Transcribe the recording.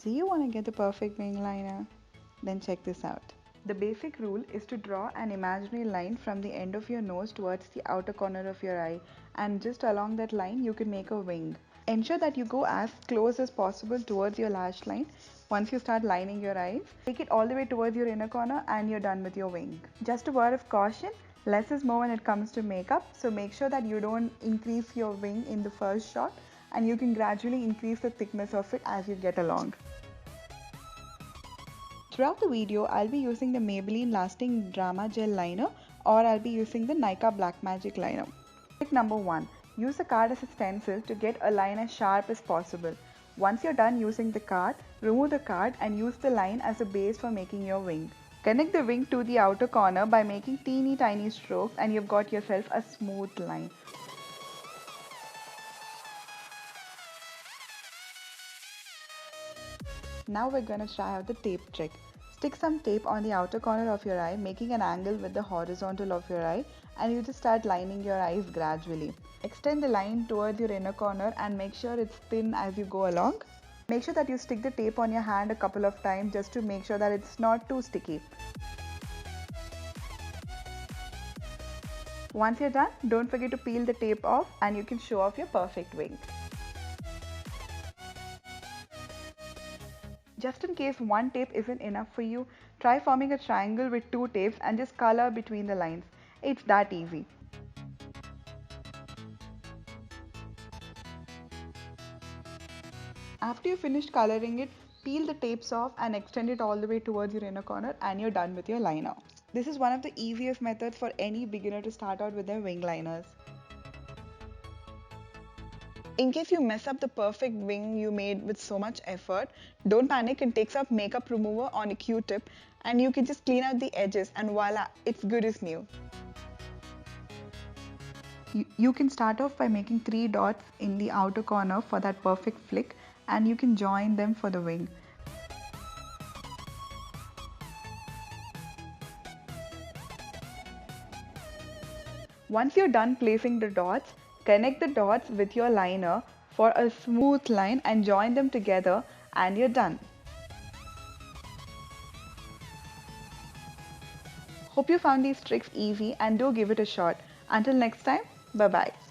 Do you want to get the perfect wing liner? Then check this out. The basic rule is to draw an imaginary line from the end of your nose towards the outer corner of your eye, and just along that line you can make a wing. Ensure that you go as close as possible towards your lash line. Once you start lining your eyes, take it all the way towards your inner corner and you're done with your wing. Just a word of caution, less is more when it comes to makeup, so make sure that you don't increase your wing in the first shot, and you can gradually increase the thickness of it as you get along. Throughout the video, I'll be using the Maybelline Lasting Drama Gel Liner, or I'll be using the Nykaa Black Magic Liner. Trick number 1. Use the card as a stencil to get a line as sharp as possible. Once you're done using the card, remove the card and use the line as a base for making your wing. Connect the wing to the outer corner by making teeny tiny strokes, and you've got yourself a smooth line. Now we're going to try out the tape trick. Stick some tape on the outer corner of your eye, making an angle with the horizontal of your eye, and you just start lining your eyes gradually. Extend the line towards your inner corner and make sure it's thin as you go along. Make sure that you stick the tape on your hand a couple of times just to make sure that it's not too sticky. Once you're done, don't forget to peel the tape off and you can show off your perfect wing. Just in case one tape isn't enough for you, try forming a triangle with 2 tapes and just color between the lines. It's that easy. After you finished coloring it, peel the tapes off and extend it all the way towards your inner corner, and you're done with your liner. This is one of the easiest methods for any beginner to start out with their wing liners. In case you mess up the perfect wing you made with so much effort, don't panic and take some makeup remover on a Q-tip and you can just clean out the edges, and voila, it's good as new. You can start off by making 3 dots in the outer corner for that perfect flick, and you can join them for the wing. Once you're done placing the dots, connect the dots with your liner for a smooth line and join them together, and you're done. Hope you found these tricks easy and do give it a shot. Until next time, bye bye.